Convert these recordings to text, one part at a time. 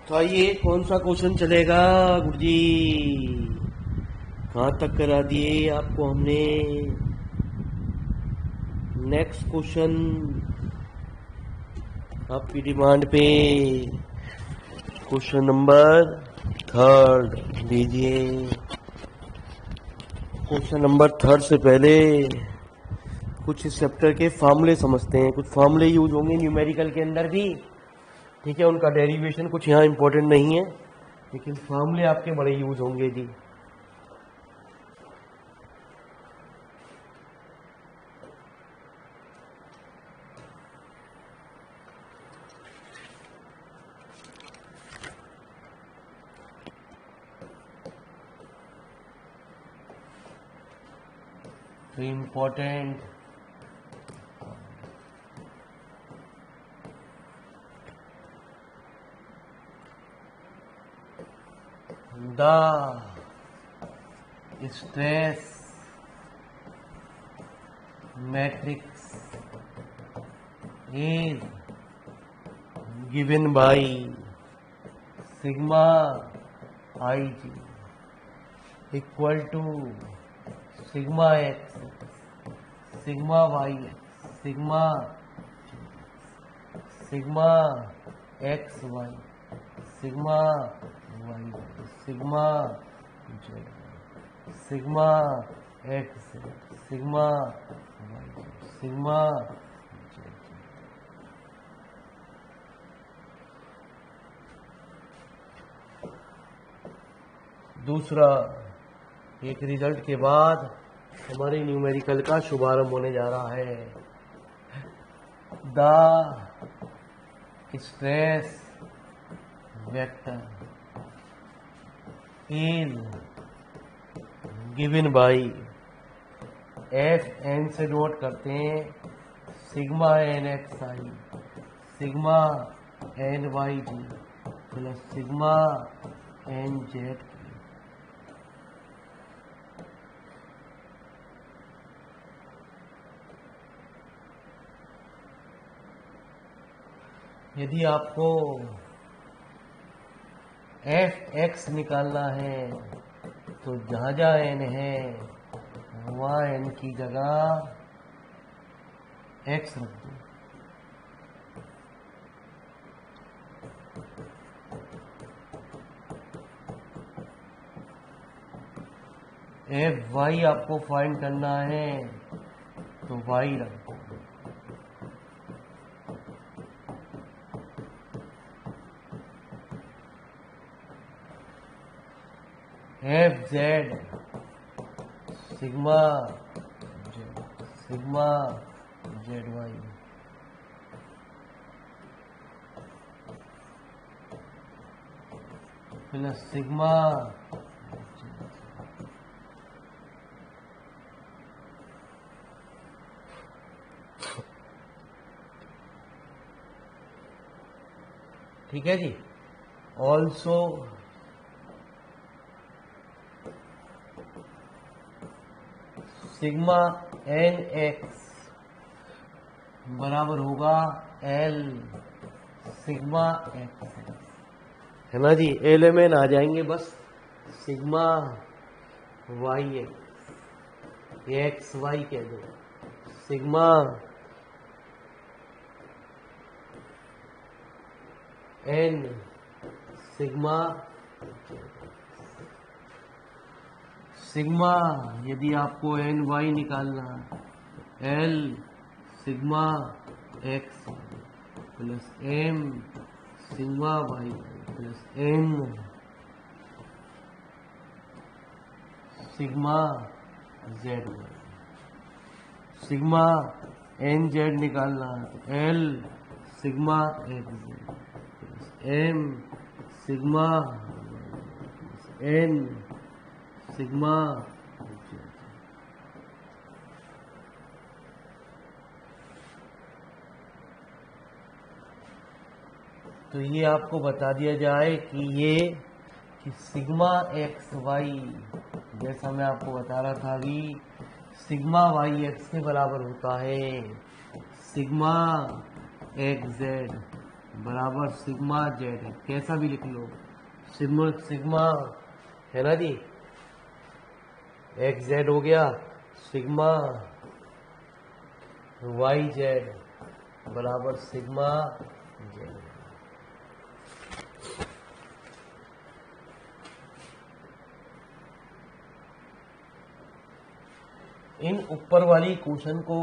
तो आइए कौन सा क्वेश्चन चलेगा गुरुजी। कहाँ तक करा दिए आपको हमने। नेक्स्ट क्वेश्चन आपकी डिमांड पे क्वेश्चन नंबर 3 लीजिए। क्वेश्चन नंबर 3 से पहले कुछ इस चैप्टर के फार्मूले समझते हैं। कुछ फार्मूले यूज होंगे न्यूमेरिकल के अंदर भी, ठीक है। उनका डेरिवेशन कुछ यहाँ इंपॉर्टेंट नहीं है, लेकिन फार्मूले आपके बड़े यूज होंगे जी। तो important the stress matrix is given by sigma ig equal to sigma x, sigma y, sigma x y, sigma y, sigma z, sigma x, sigma y, sigma z। दूसरा, एक रिजल्ट के बाद हमारे न्यूमेरिकल का शुभारंभ होने जा रहा है। The stress vector is given by F N से नोट करते हैं sigma N X I, sigma N Y G plus sigma N Z. यदि आपको एफ एक्स निकालना है तो जहाँ जहाँ एन है वहाँ एन की जगह एक्स रख दो। एफ वाई आपको फाइंड करना है तो वाई रख दो। F Z sigma Z Y plus sigma. ठीक है जी। ऑल्सो सिग्मा एन एक्स बराबर होगा एल सिग्मा एक्स, है ना जी। एल एम एन आ जाएंगे बस। सिग्मा वाई एक्स वाई कह दो, सिग्मा एन सिग्मा सिग्मा। यदि आपको एन वाई निकालना है L sigma X plus M sigma Y plus N sigma Z Y. Sigma N Z निकालना है L sigma X Z plus M sigma N sigma. तो ये आपको बता दिया जाए कि सिग्मा एक्स वाई, जैसा मैं आपको बता रहा था अभी, सिग्मा वाई एक्स के बराबर होता है सिग्मा एक्स जेड बराबर सिग्मा जेड है, कैसा भी लिख लो, सिग्मा सिग्मा है ना जी, एक्स जेड हो गया, सिग्मा वाई जेड बराबर सिग्मा जेड। इन ऊपर वाली क्वेश्चन को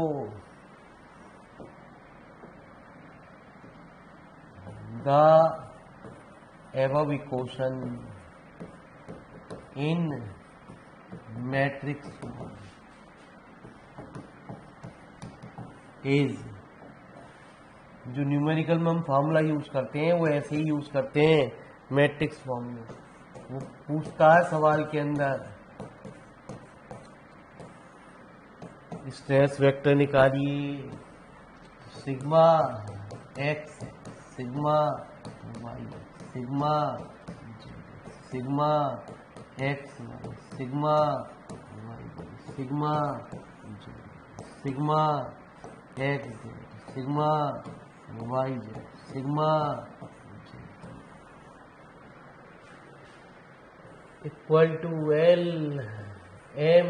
the above equation in matrix is, जो न्यूमेरिकल में हम फॉर्मूला यूज करते हैं वो ऐसे ही यूज करते हैं मैट्रिक्स फॉर्म में। वो पूछता है सवाल के अंदर स्ट्रेस वेक्टर निकालिए, sigma X sigma Y sigma sigma X sigma Y sigma sigma X sigma Y sigma equal to L M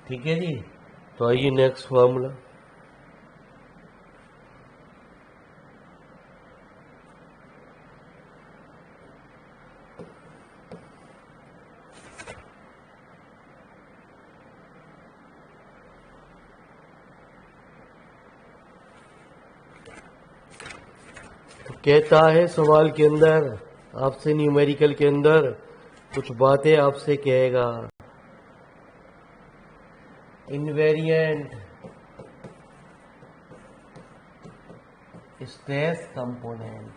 ठीक है जी। तो आइए नेक्स्ट फॉर्मूला, तो कहता है सवाल के अंदर आपसे, न्यूमेरिकल के अंदर कुछ बातें आपसे कहेगा। इनवेरिएंट स्ट्रेस कंपोनेंट,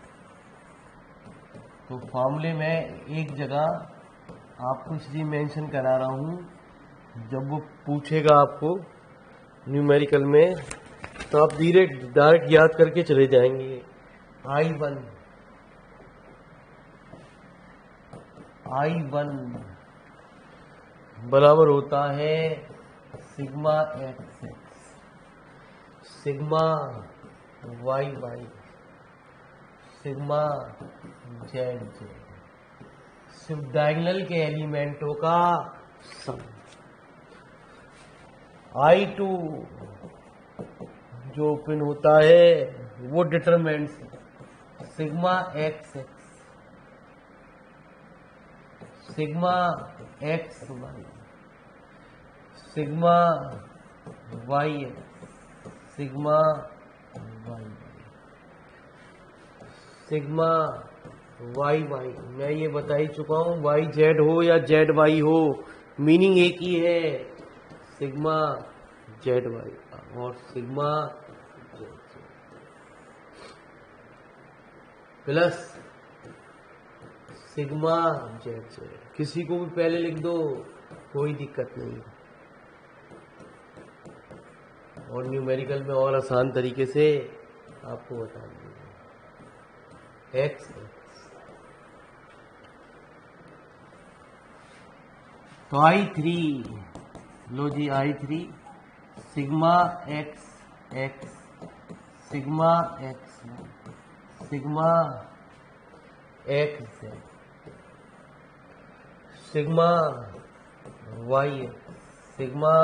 तो फॉर्मूले में एक जगह आपको इसलिए मेंशन करा रहा हूं, जब वो पूछेगा आपको न्यूमेरिकल में तो आप डायरेक्ट याद करके चले जाएंगे। I1 बराबर होता है sigma x x sigma Y Y sigma Z Z, सिर्फ डायगोनल के एलिमेंटों का सम। I2 जो ओपन होता है वो determinants sigma x x sigma x Y sigma Y sigma Y sigma Y Y, मैं ये बता ही चुका हूं, वाई जेड हो या जेड वाई हो मीनिंग एक ही है, सिग्मा जेड वाई और sigma Z plus sigma Z Z. किसी को भी पहले लिख दो, कोई दिक्कत नहीं, और न्यूमेरिकल में और आसान तरीके से आपको बता दूंगा। एक्स तो I3 लो जी, I3 sigma x x sigma X sigma X sigma Y sigma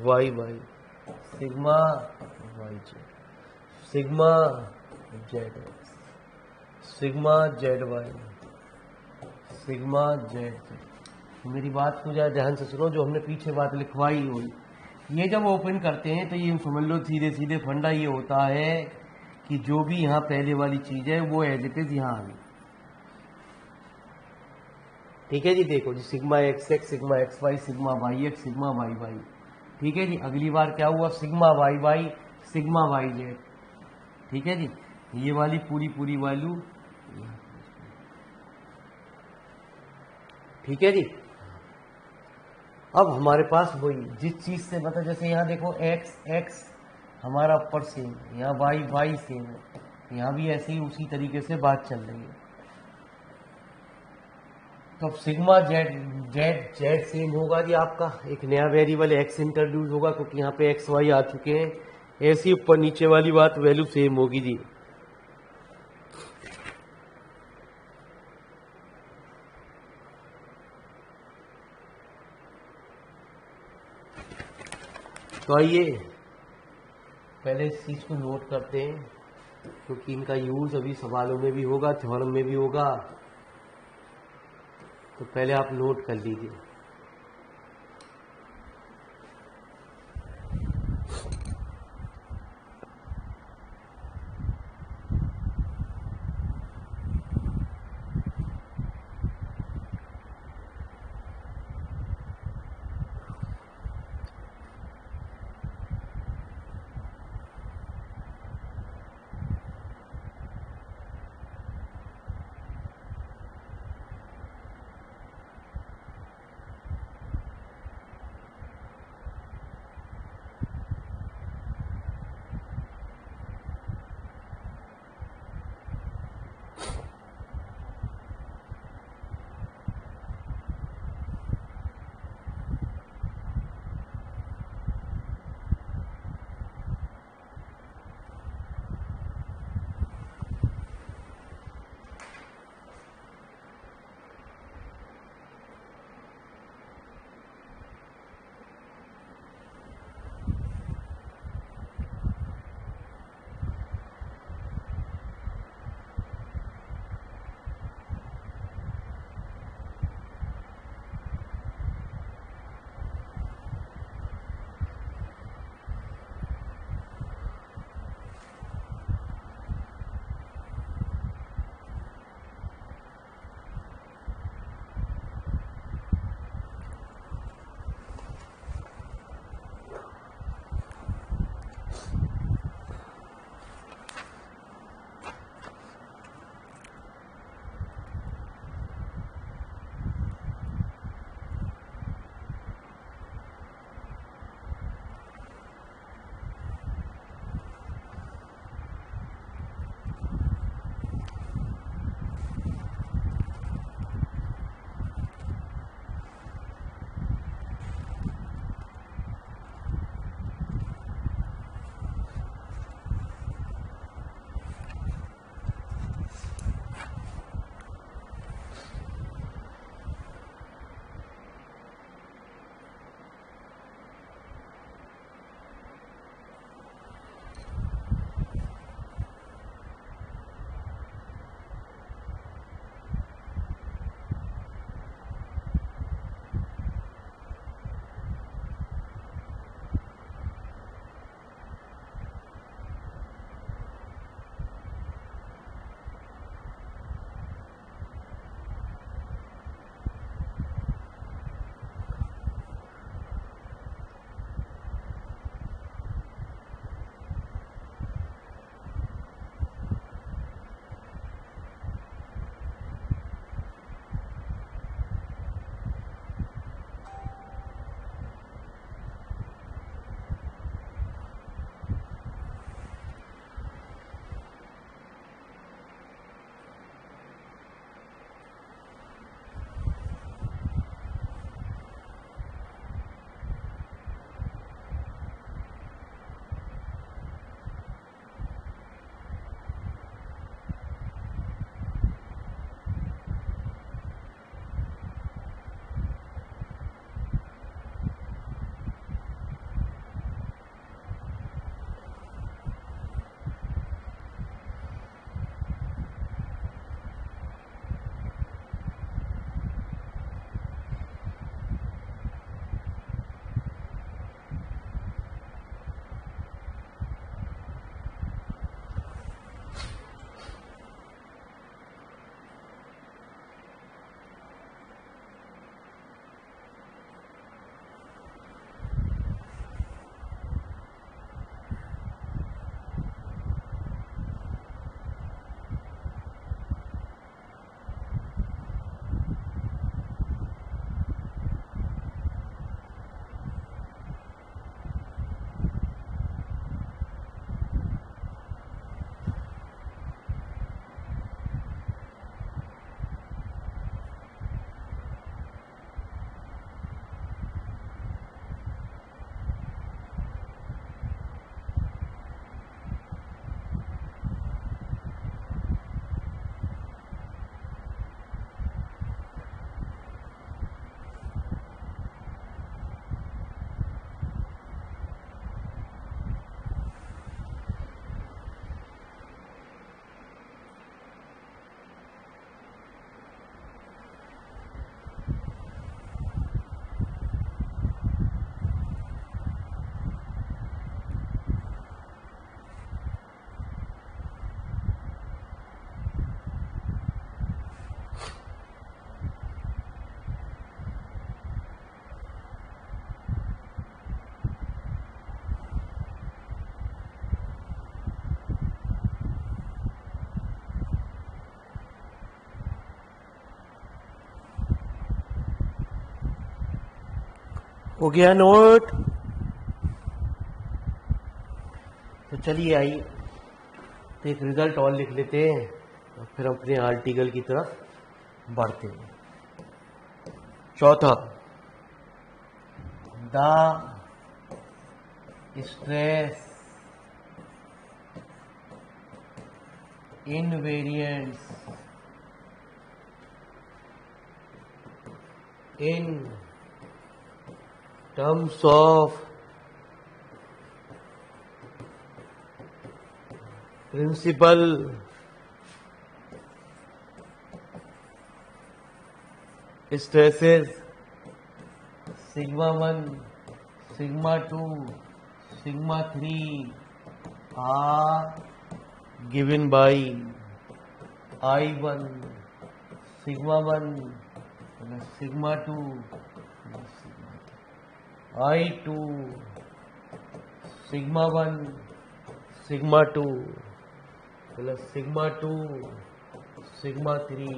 Y Y sigma Y Z sigma Z X sigma Z Y sigma Z. मेरी बात को जरा ध्यान से सुनो, जो हमने पीछे बात लिखवाई हुई, ये जब ओपन करते हैं तो ये समझ लो सीधे सीधे फंडा ये होता है कि जो भी यहाँ पहले वाली चीज है वो एज इट इज यहाँ आ गई। ठीक है जी, देखो जी, sigma x x sigma x Y sigma Y x sigma Y y. ठीक है जी, अगली बार क्या हुआ, sigma Y Y sigma Y z. ठीक है जी, ये वाली पूरी पूरी वैल्यू। ठीक है जी, अब हमारे पास वही जिस चीज से मतलब, जैसे यहाँ देखो एक्स एक्स हमारा ऊपर सेम है, यहाँ वाई वाई सेम है, यहाँ भी ऐसे ही उसी तरीके से बात चल रही है। तो अब sigma Z Z Z same होगा जी आपका, एक नया वेरिएबल एक्स इंट्रोड्यूस होगा क्योंकि यहाँ पे एक्स वाई आ चुके हैं। ऐसी ऊपर नीचे वाली बात वैल्यू सेम होगी जी। तो आइए पहले इस चीज को नोट करते हैं क्योंकि इनका यूज अभी सवालों में भी होगा, थ्योरम में भी होगा। तो पहले आप नोट कर लीजिए। हो गया नोट। तो चलिए आइए तो एक रिजल्ट और लिख लेते हैं और फिर अपने आर्टिकल की तरफ बढ़ते हैं। चौथा, the stress invariants in terms of principal stresses sigma 1, sigma 2, sigma 3 are given by I1 sigma 1 plus sigma 2 plus sigma 3, I2 sigma 1 sigma 2 plus sigma 2 sigma 3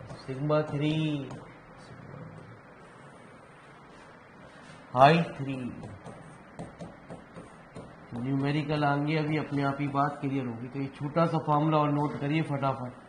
plus sigma 3 I3। Numerical आएंगे अभी अपने आप ही बात क्लियर होगी। तो ये छोटा सा फॉर्मूला और नोट करिए फटाफट।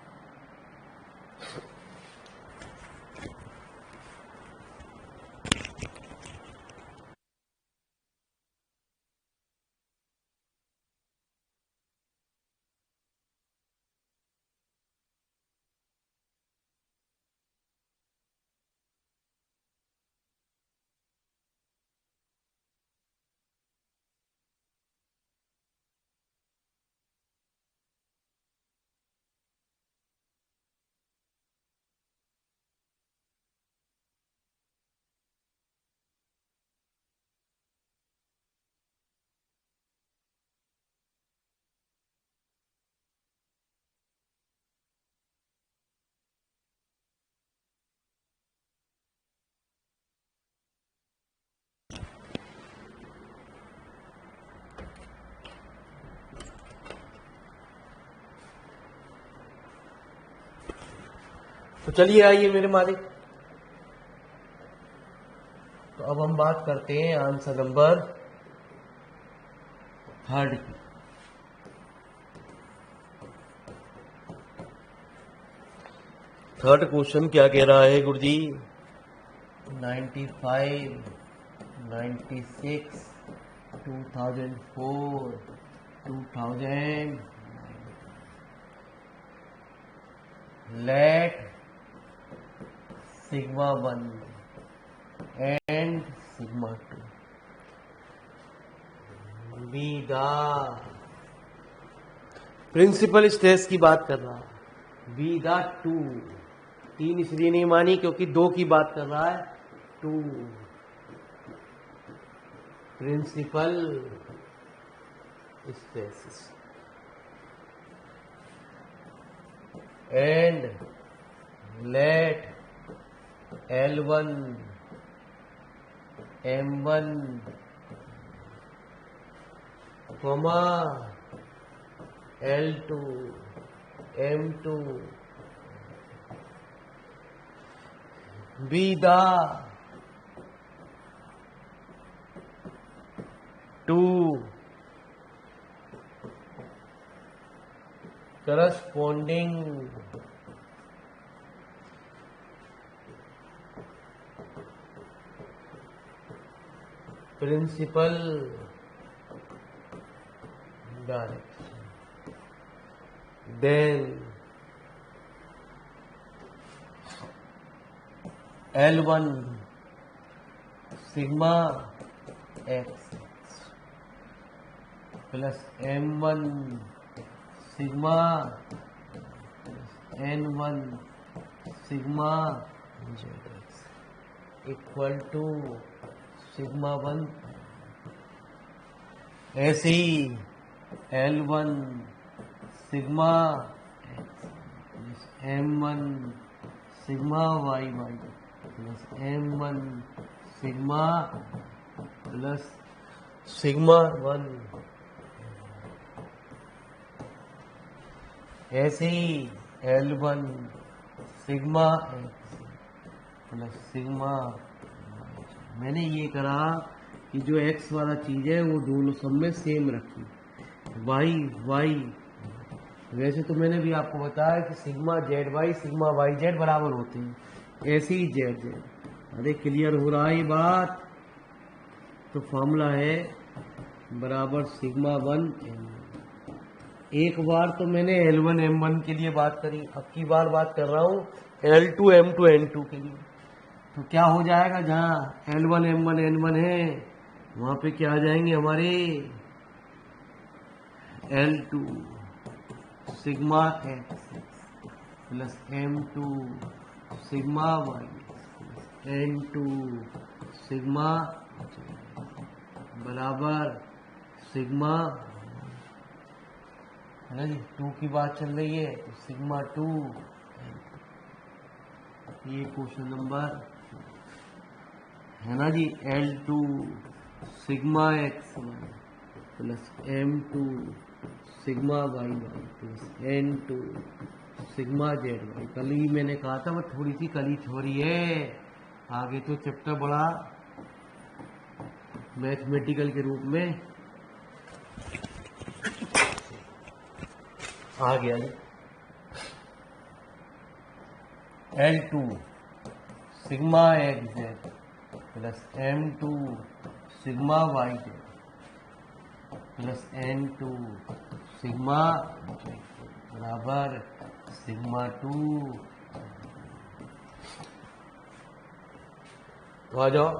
तो चलिए आइए मेरे मालिक। तो अब हम बात करते हैं आंसर नंबर 3 की। थर्ड क्वेश्चन क्या कह रहा है गुरुजी? 95, 96, 2004, 2000 let sigma 1 and sigma 2 be the principal stress की बात कर रहा है। बी द 2, 3 इसलिए नहीं मानी क्योंकि 2 की बात कर रहा है। 2 principal stress and let L1 M1 comma L2 M2 be the 2 corresponding principal direction. Then L1 sigma x plus M1 sigma plus N1 sigma zx equal to sigma 1। ऐसे ही L1 sigma x plus M1 sigma y plus M1 sigma plus sigma 1। ऐसे ही L1 sigma x plus sigma मैंने ये करा कि जो x वाला चीज है वो दोनों सब में सेम रखी, y वैसे तो मैंने भी आपको बताया कि sigma Z Y sigma Y Z बराबर होते हैं, ऐसे ही जेड जेड। अरे क्लियर हो रहा है बात? तो फॉर्मूला है बराबर सिग्मा 1 m। एक बार तो मैंने L1 M1 के लिए बात करी, अब की बार बात कर रहा हूँ L2 M2 N2 के लिए। तो क्या हो जाएगा, जहाँ L1 M1 N1 है वहां पे क्या आ जाएंगे हमारे L2 sigma x plus M2 sigma y N2 sigma बराबर सिग्मा, है ना जी, 2 की बात चल रही है तो सिग्मा 2। ये क्वेश्चन नंबर है ना जी, L2 sigma x plus M2 sigma y plus N2 sigma z y। कल ही मैंने कहा था वो थोड़ी सी कली छोरी है, आगे तो चैप्टर बड़ा मैथमेटिकल के रूप में आ गया जी। L2 sigma xz plus M2 sigma yz plus N2 sigma बराबर सिग्मा 2। आ जाओ,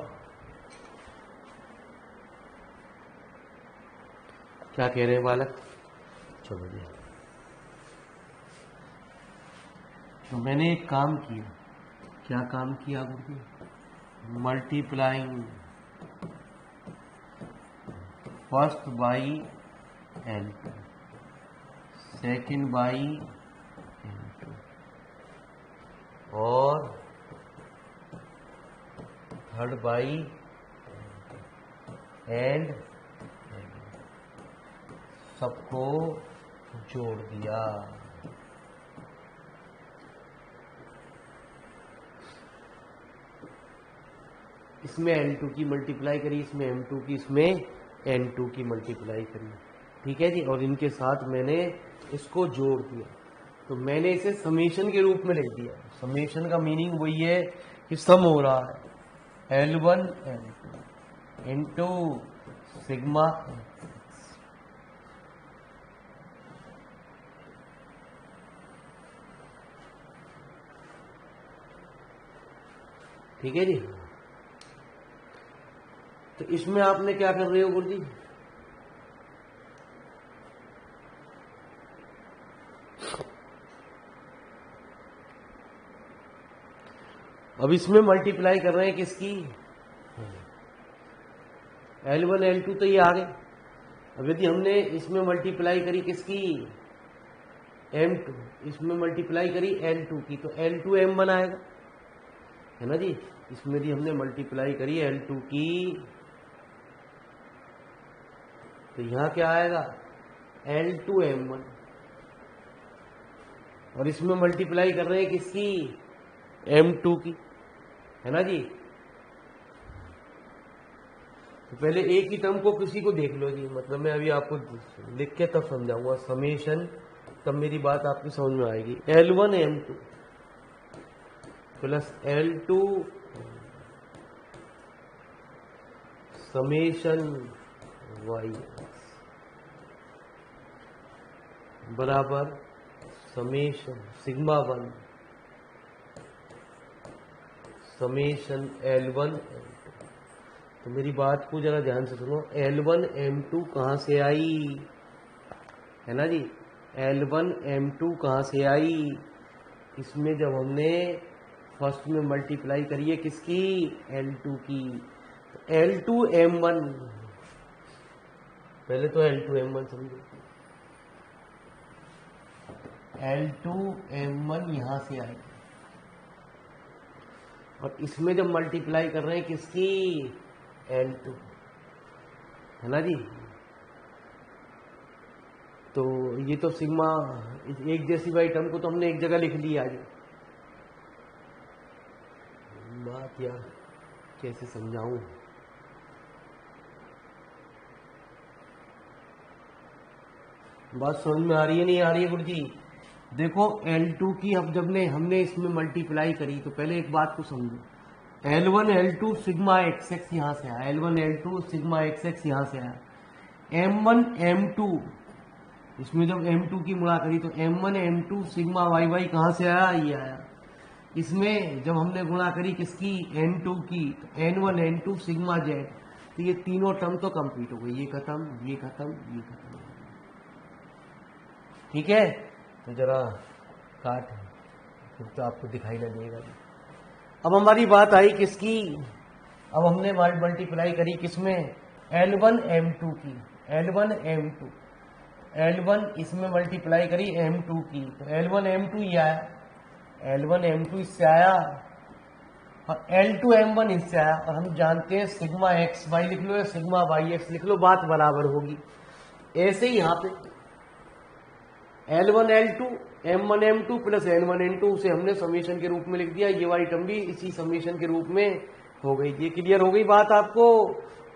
क्या कह रहे हैं बालक? चलो जी, तो मैंने एक काम किया। क्या काम किया गुरु? Multiplying first by L2 second by N2 और थर्ड बाई एंड सबको जोड़ दिया। इसमें N2 की मल्टीप्लाई करी, इसमें M2 की, इसमें N2 की मल्टीप्लाई करी, ठीक है जी। और इनके साथ मैंने इसको जोड़ दिया, तो मैंने इसे समेशन के रूप में लिख दिया। समेशन का मीनिंग वही है कि सम हो रहा है L1 L2 इंटू सिग्मा, ठीक है जी। तो इसमें आपने क्या कर रहे हो गुरु जी? अब इसमें मल्टीप्लाई कर रहे हैं किसकी? L1 L2 तो ये आ गए। अब यदि हमने इसमें मल्टीप्लाई करी किसकी? M2, इसमें मल्टीप्लाई करी L2 की, तो L2 M1 आएगा, है ना जी। इसमें यदि हमने मल्टीप्लाई करी L2 की तो यहां क्या आएगा? L2 M1। और इसमें मल्टीप्लाई कर रहे हैं किसकी? M2 की, है ना जी। तो पहले एक ही टर्म को किसी को देख लो जी, मतलब मैं अभी आपको लिख के तब समझाऊंगा समेशन, तब मेरी बात आपकी समझ में आएगी। L1 M2 plus L2 summation y बराबर summation sigma 1 summation L1 M2। तो मेरी बात को जरा ध्यान से सुनो, L1 M2 कहां से आई, है ना जी। L1 M2 कहां से आई? इसमें जब हमने फर्स्ट में मल्टीप्लाई करी है किसकी? L2 की, तो L2 M1, पहले तो L2 M1 समझो। L2 M1 यहां से आई, और इसमें जब मल्टीप्लाई कर रहे हैं किसकी? L2, है ना जी। तो ये तो सिग्मा एक जैसी वाई टर्म को तो हमने एक जगह लिख लिया आज बात यार। कैसे समझाऊं? बात समझ में आ रही है नहीं आ रही है गुरु जी? देखो L2 की अब जब हमने इसमें मल्टीप्लाई करी तो पहले एक बात को समझो। L1 L2 सिग्मा XX यहां से आया, L1 L2 सिग्मा XX यहां से आया। M1 M2 इसमें जब M2 की मुड़ा करी तो M1 M2 सिग्मा YY कहां से आया? ये आया। इसमें जब हमने गुणा करी किसकी? N2 की, तो N1 N2 सिग्मा Z, तो ये तीनों टर्म तो कंप्लीट हो गई, ये खत्म, ये खत्म, ये खत्म। ठीक है, तो जरा काट, फिर तो आपको दिखाई ना देगा। अब हमारी बात आई किसकी? अब हमने मल्टीप्लाई करी किसमें? L1 M2 की, L1 M2, L1 इसमें मल्टीप्लाई करी M2 की, तो L1 M2 ये आया, L1 M2 इससे आया और L2 M1 इससे आया। और हम जानते हैं सिग्मा एक्स वाई लिख लो या सिग्मा वाई एक्स लिख लो, बात बराबर होगी। ऐसे ही यहाँ पे L1 L2 M1 M2 plus N1 N2 से हमने समीशन के रूप में लिख दिया, ये वाली टर्म भी इसी समीशन के रूप में हो गई। ये क्लियर हो गई बात आपको?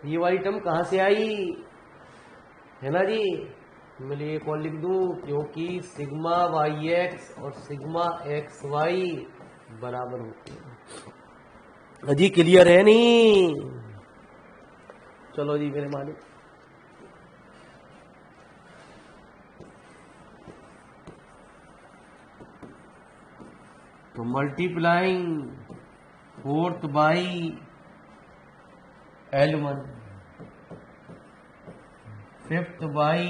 ये वाली टर्म कहां से आई है ना जी? मैं ये कौन लिख दूं, क्योंकि सिग्मा वाई एक्स और सिग्मा एक्स वाई बराबर होते हैं। अजी क्लियर है नहीं? चलो जी मेरे मालिक, तो multiplying fourth by L1, fifth by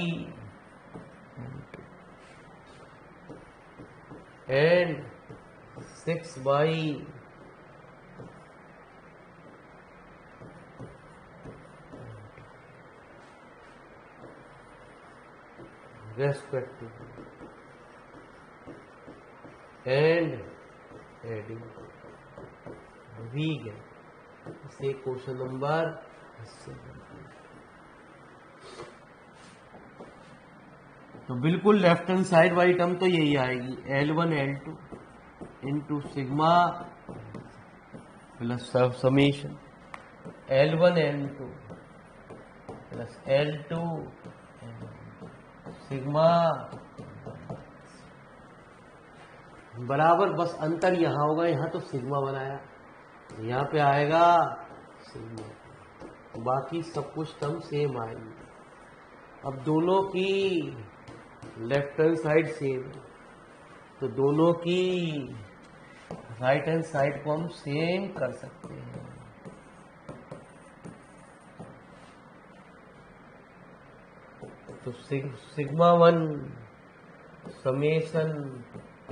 and six by respective and adding we गए इसे क्वेश्चन नंबर 80। तो बिल्कुल लेफ्ट हैंड साइड वाली टर्म तो यही आएगी, L1 L2 into sigma plus summation L1 L2 plus L2 sigma बराबर, बस अंतर यहां होगा, यहां तो सिग्मा बनाया, यहां पे आएगा सिग्मा, बाकी सब कुछ टर्म सेम आएगी। अब दोनों की लेफ्ट हैंड साइड सेम, तो दोनों की राइट हैंड साइड को हम सेम कर सकते हैं। तो sigma 1 summation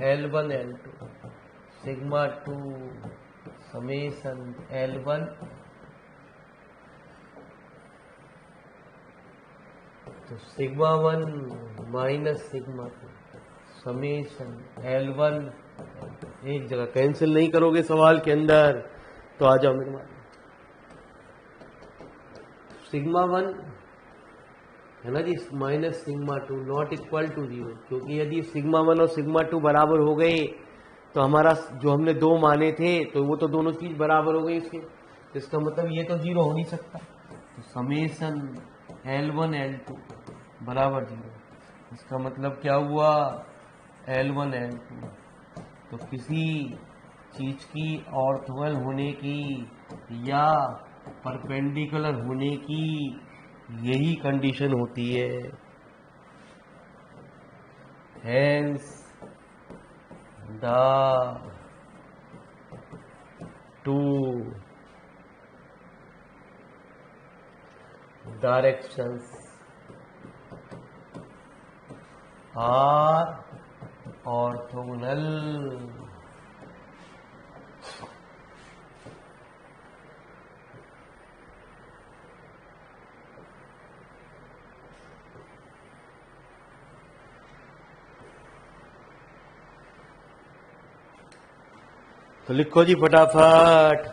L1 L2 sigma 2 summation L1, तो sigma 1 minus sigma 2 summation L1। एक जगह कैंसिल नहीं करोगे सवाल के अंदर, तो आ जाओ मेरे मान। सिग्मा 1 है ना जी, minus sigma 2 not equal to 0, क्योंकि यदि सिग्मा 1 और सिग्मा 2 बराबर हो गए तो हमारा जो हमने दो माने थे तो वो तो दोनों चीज बराबर हो गई इसके, तो इसका मतलब ये तो 0 हो नहीं सकता। तो समेशन L1 L2 बराबर 0, इसका मतलब क्या हुआ? L1 L2 तो किसी चीज की ऑर्थोगोनल होने की या परपेंडिकुलर होने की यही कंडीशन होती है। Hence the two directions are orthogonal. तो लिखो जी फटाफट।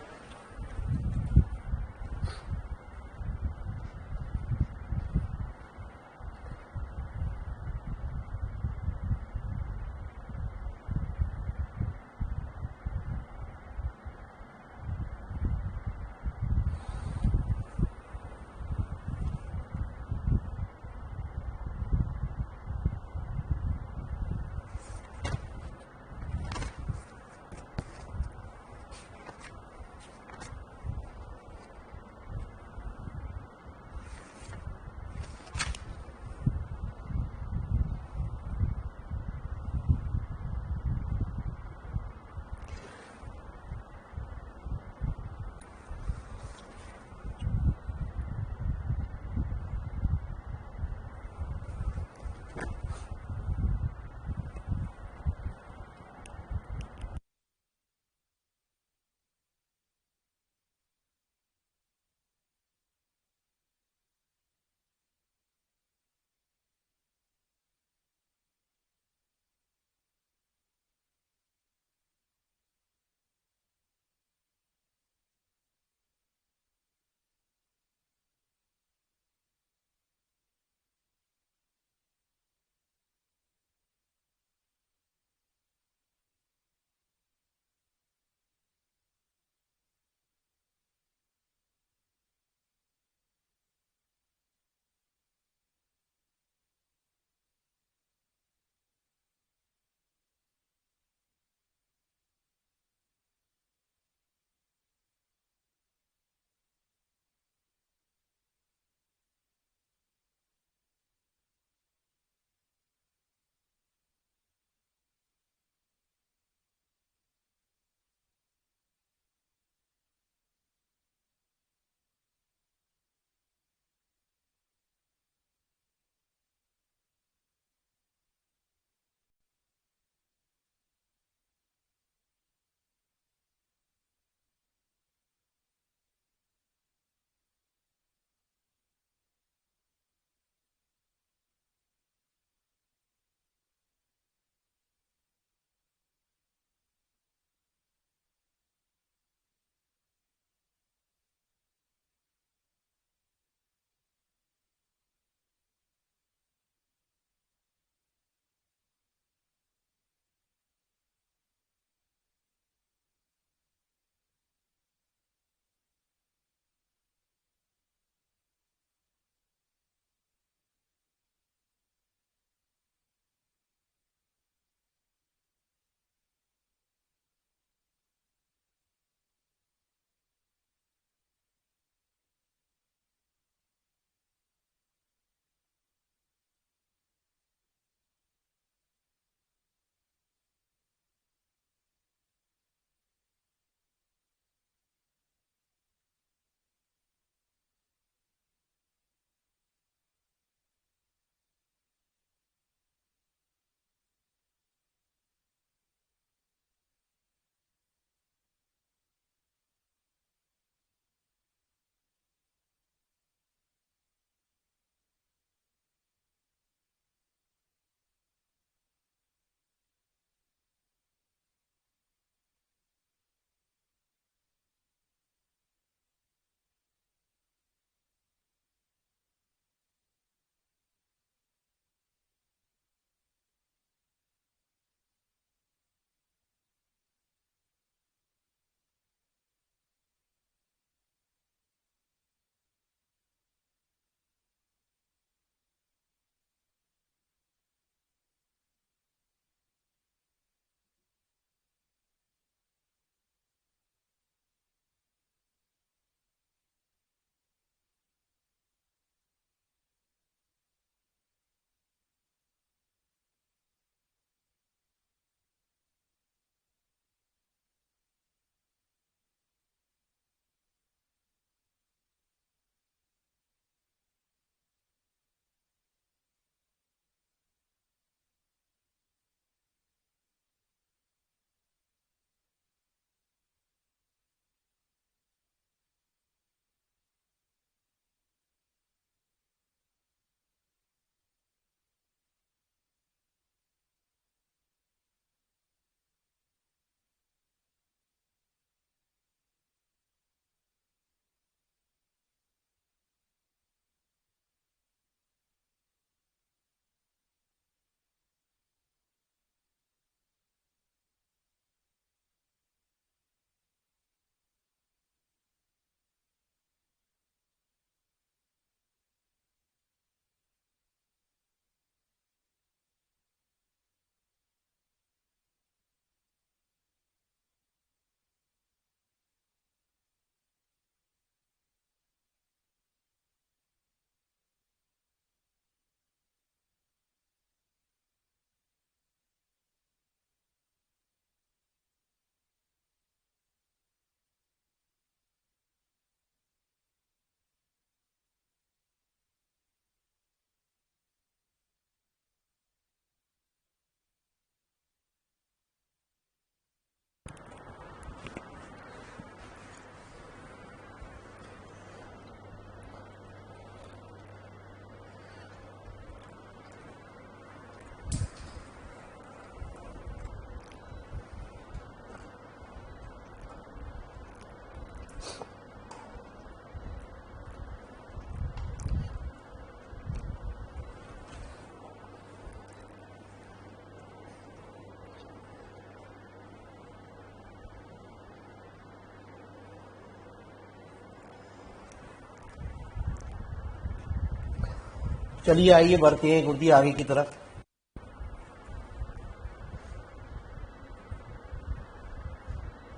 चलिए आइए बढ़ते हैं गुड्डी आगे की तरफ।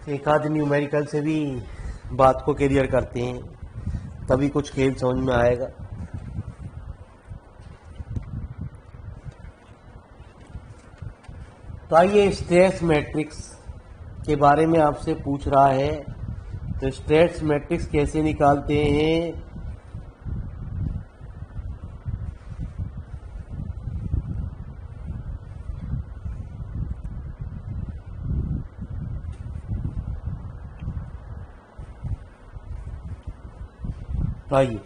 एक आध न्यूमेरिकल से भी बात को क्लियर करते हैं, तभी कुछ खेल समझ में आएगा। तो आइए, स्ट्रेस मैट्रिक्स के बारे में आपसे पूछ रहा है, तो स्ट्रेस मैट्रिक्स कैसे निकालते हैं। आइए,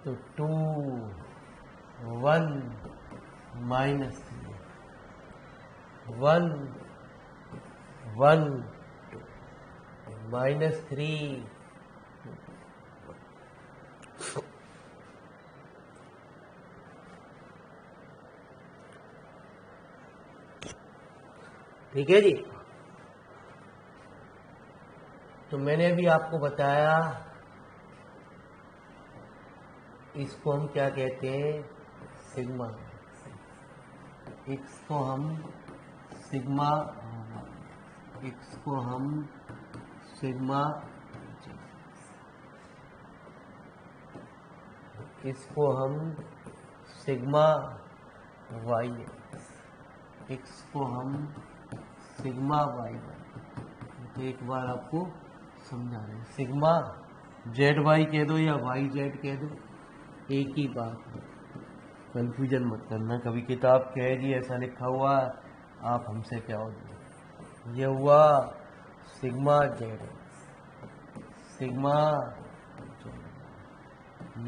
तो 2 1 माइनस 1 1 माइनस 3 ठीक है जी। तो मैंने अभी आपको बताया, इसको हम क्या कहते हैं, सिग्मा। एक्स को हम सिग्मा, एक्स को हम सिग्मा, इसको हम सिग्मा वाई, एक्स को हम सिग्मा वाई। तो एक बार आपको समझा रहे हैं, सिग्मा जेड वाई कह दो या वाई जेड कह दो, एक ही बात है, कंफ्यूजन मत करना। कभी किताब कह जी ऐसा लिखा हुआ, आप हमसे क्या हो, ये हुआ सिग्मा जेड, सिग्मा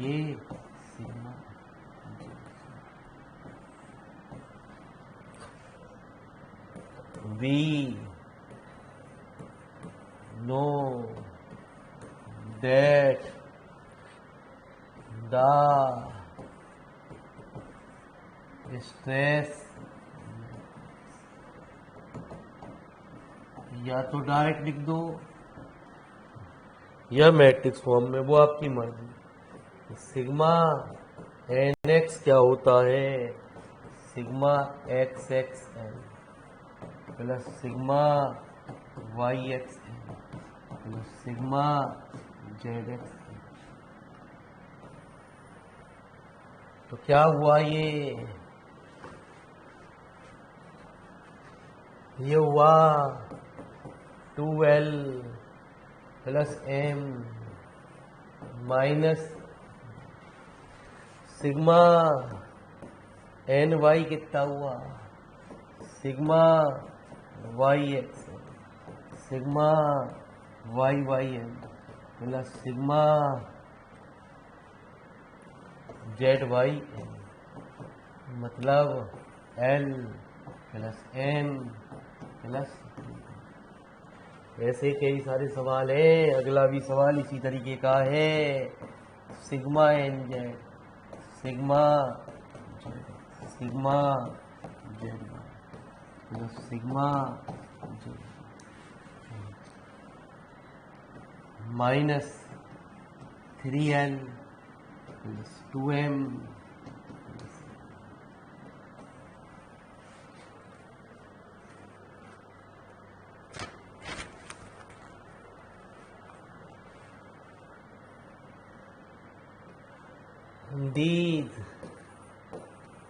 ये sigma we know that the stress, या तो डायरेक्ट लिख दो या मैट्रिक्स फॉर्म में, वो आपकी मर्जी। सिग्मा एन एक्स क्या होता है, sigma x X N plus sigma Y X N plus sigma Z X. तो क्या हुआ, ये हुआ 2L plus M minus sigma N Y कितना हुआ, sigma Y x sigma Y Y N plus sigma Z Y N, मतलब L plus M plus. ऐसे कई सारे सवाल हैं। अगला भी सवाल इसी तरीके का है, sigma N Z sigma sigma Z plus sigma Z minus 3L plus 2M these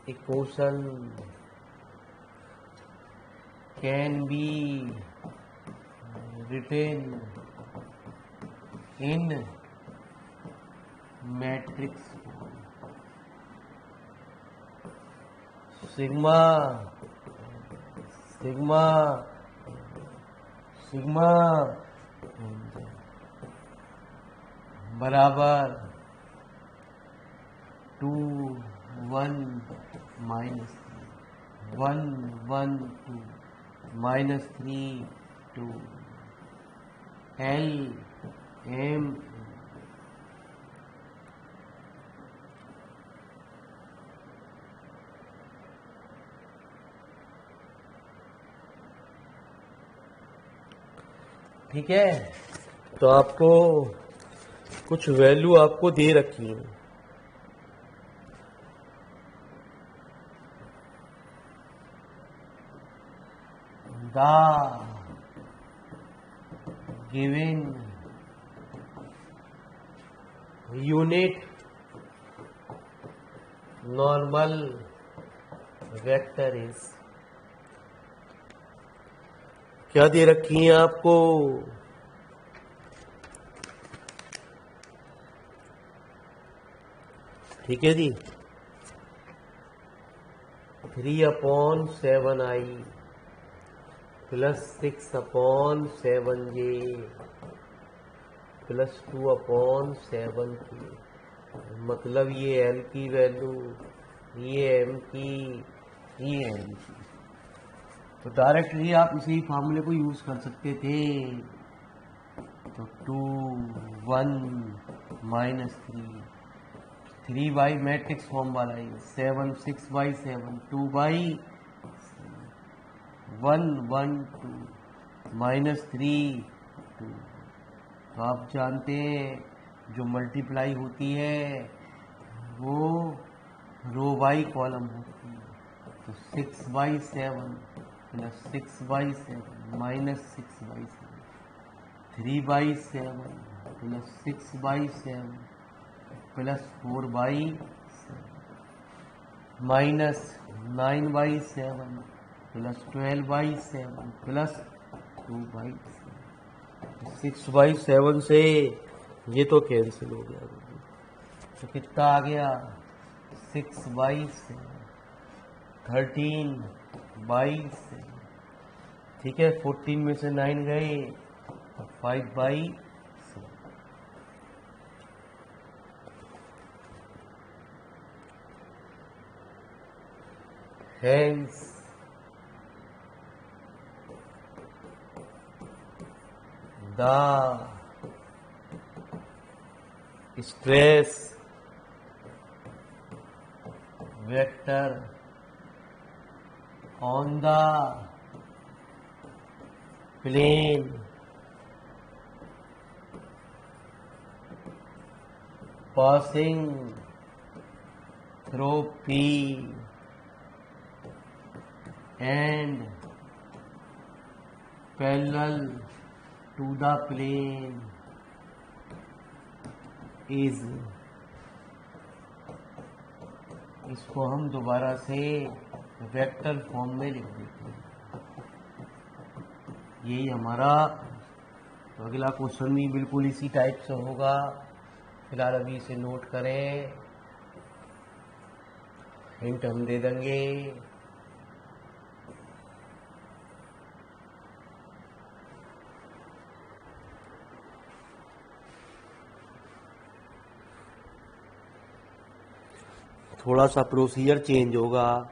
equation can be written in matrix form. Sigma sigma sigma बराबर 2 1 माइनस 1 1 2 माइनस 3 2 L M ठीक है, तो आपको कुछ वैल्यू आपको दे रखी है। The given unit normal vector is, क्या दे रखी है आपको? ठीक है जी, 3/7i plus 6/7j plus 2/7k। मतलब ये एल की वैल्यू, ये एम की, ये एम की। तो डायरेक्टली आप इसी फार्मूले को यूज कर सकते थे। तो 2 1 -3, 3 मैट्रिक्स फॉर्म वाला ही, 7 6/7, 2/1 1 2 -3 2। तो आप जानते हैं जो मल्टीप्लाई होती है वो रो बाई कॉलम होती है। तो 6/7 plus 6/7 minus 6/7, 3/7 plus 6/7 plus 4/7 minus 9/7 plus 12/7 plus 2/7। 6/7 से ये तो कैंसिल हो गया, तो कितना आ गया? 6/7, 13/7। ठीक है, 14 में से 9 गए, 5/7। Hence, the stress vector on the plane passing through P and parallel to the plane is, इसको हम दोबारा से वेक्टर फॉर्म में लिख देते हैं। यही हमारा तो अगला क्वेश्चन भी बिल्कुल इसी टाइप से होगा। फिलहाल अभी इसे नोट करें, हिंट हम दे देंगे। थोड़ा सा प्रोसीजर चेंज होगा।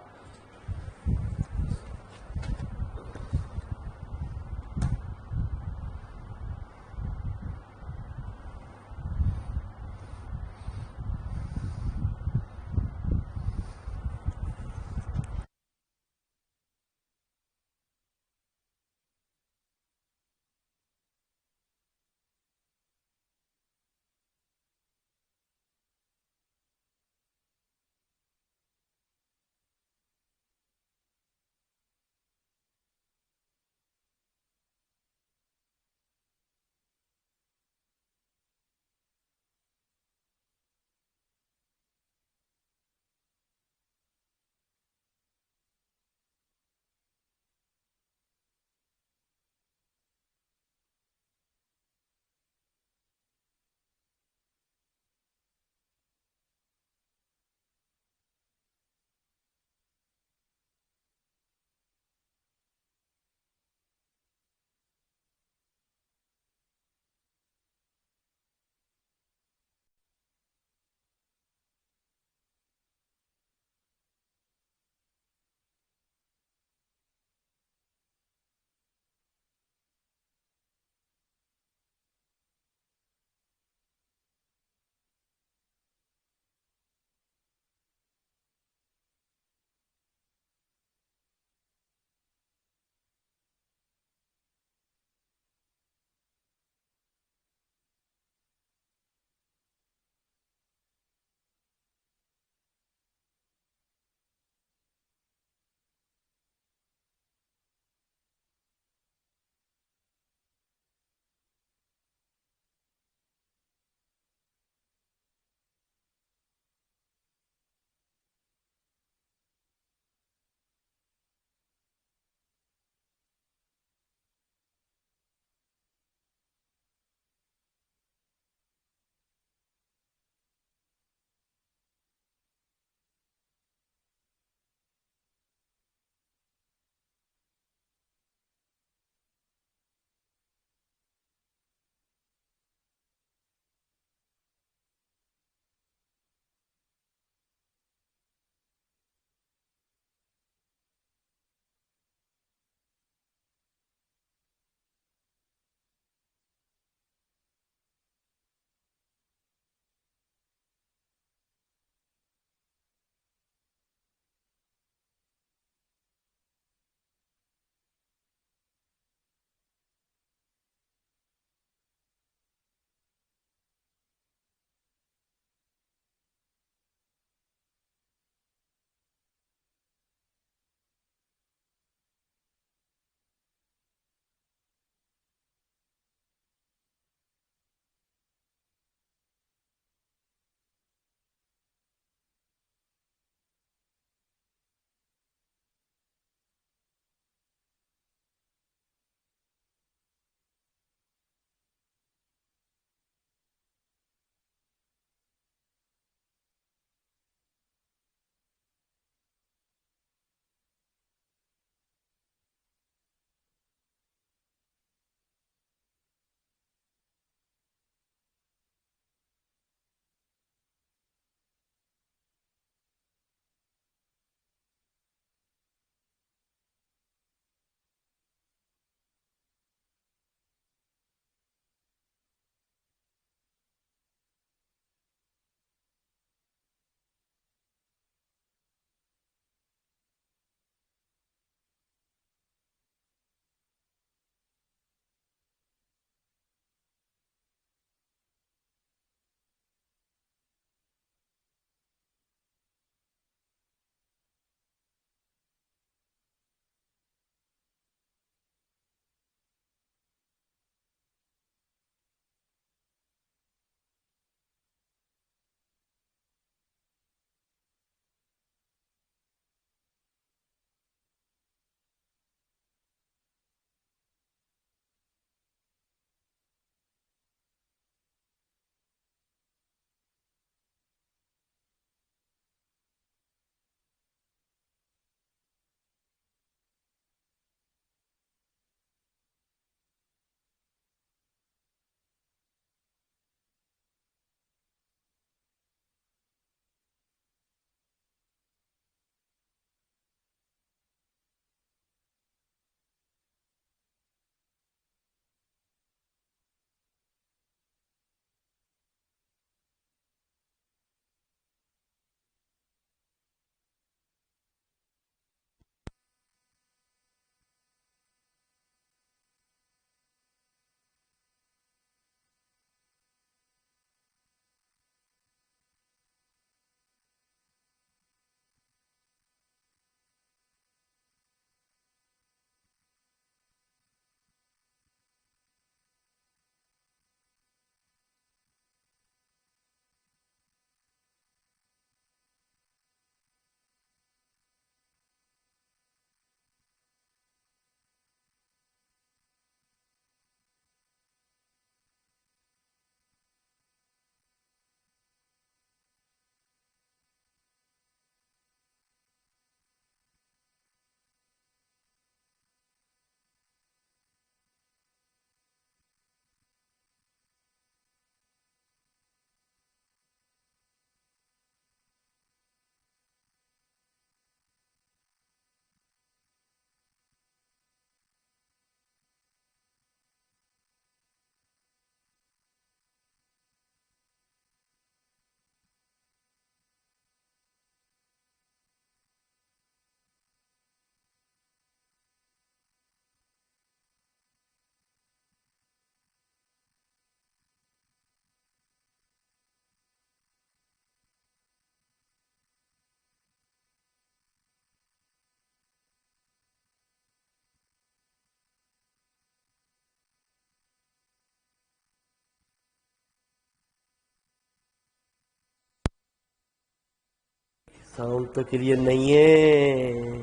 साउंड तो क्लियर नहीं है।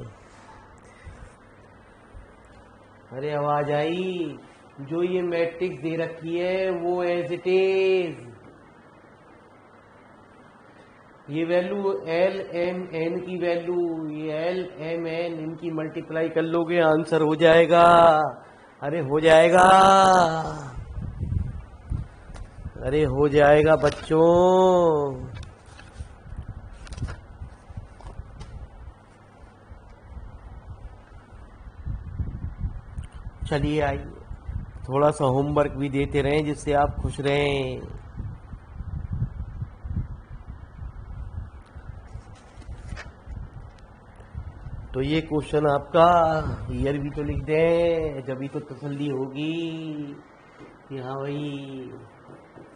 अरे आवाज आई? जो ये मैट्रिक्स दे रखी है वो एज इट इज, ये वैल्यू एल एम एन की वैल्यू, ये एल एम एन इनकी मल्टीप्लाई कर लोगे आंसर हो जाएगा। अरे हो जाएगा, अरे हो जाएगा बच्चों। चलिए आइए, थोड़ा सा होमवर्क भी देते रहें जिससे आप खुश रहें। तो ये क्वेश्चन आपका ईयर भी तो लिख दें, जब भी तो तसल्ली होगी कि हाँ भाई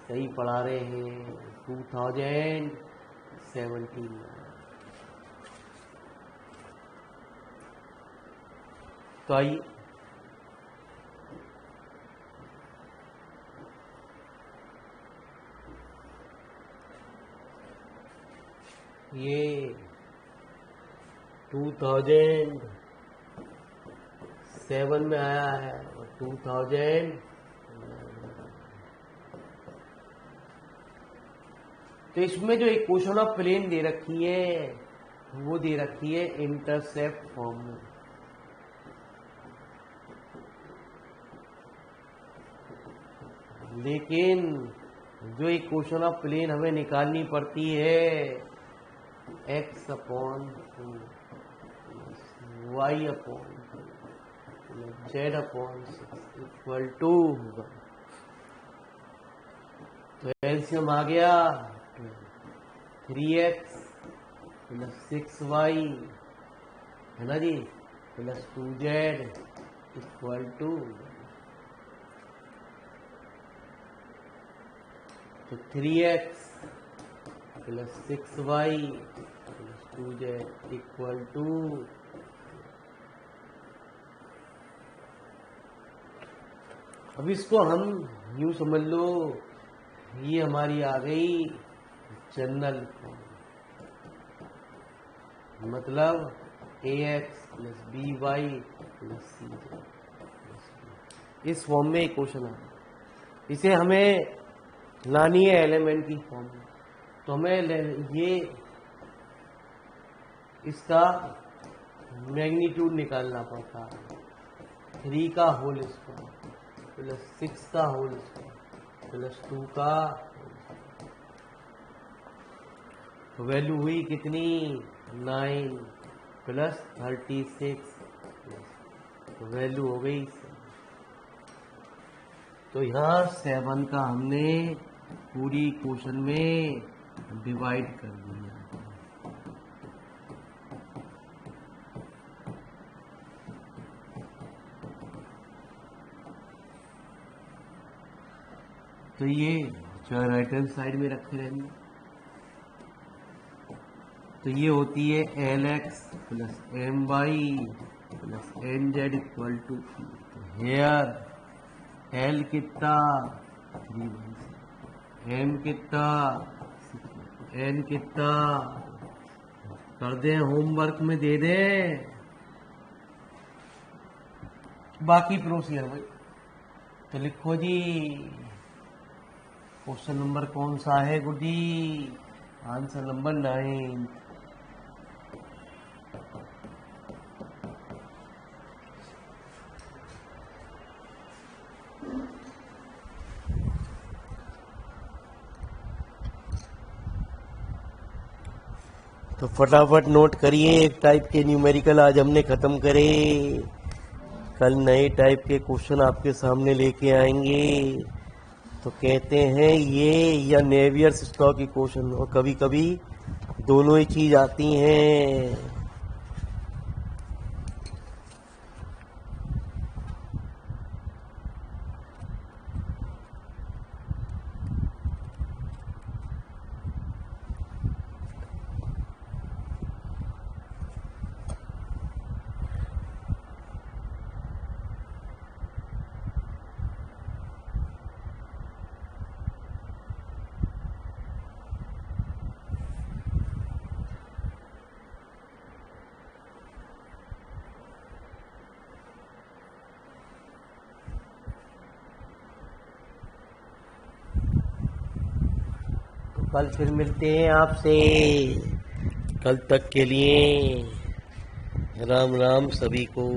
सही पढ़ा रहे हैं। 2017। तो आइए, ये 2007 में आया है और 2000 तो इसमें जो एक क्वेश्चन ऑफ प्लेन दे रखी है वो दे रखी है इंटरसेप्ट फॉर्म में। लेकिन जो एक क्वेश्चन ऑफ प्लेन हमें निकालनी पड़ती है x upon y upon z upon equal to होगा। तो एलसीएम आ गया 3x प्लस 6y है ना जी, प्लस 2z इक्वल टू, तो 3x plus 6y plus 2z equal to, अब इसको हम यूं समझ लो, ये हमारी आ गई जनरल फॉर्म, मतलब ax plus by plus c, इस फॉर्म में एक क्वेश्चन है। इसे हमें लानी है एलिमेंट की फॉर्म में, तो हमें ये इसका मैग्नीट्यूड निकालना पड़ता है। 3 का होल स्क्वायर प्लस 6 का होल स्क्वायर प्लस 2 का, तो वैल्यू हुई कितनी 9 प्लस 36, तो वैल्यू हो गई 7। तो यहाँ 7 का हमने पूरी क्वेश्चन में डिवाइड कर दिया। तो ये चार राइट हैंड साइड में रखे रहेंगे। तो ये होती है LX plus MY plus NZ equal to, here L कितना 3, M कितना, N कितना, कर दें होमवर्क में दे दें, बाकी प्रोसीजर भाई। तो लिखो जी, क्वेश्चन नंबर कौन सा है गुड्डी? Answer number 9। तो फटाफट नोट करिए, एक टाइप के न्यूमेरिकल आज हमने खत्म करे। कल नए टाइप के क्वेश्चन आपके सामने लेके आएंगे। तो कहते हैं ये या नेवियर्स स्टॉक इक्वेशन, और कभी कभी दोनों ही चीज आती हैं। कल फिर मिलते हैं आपसे। कल तक के लिए राम राम सभी को।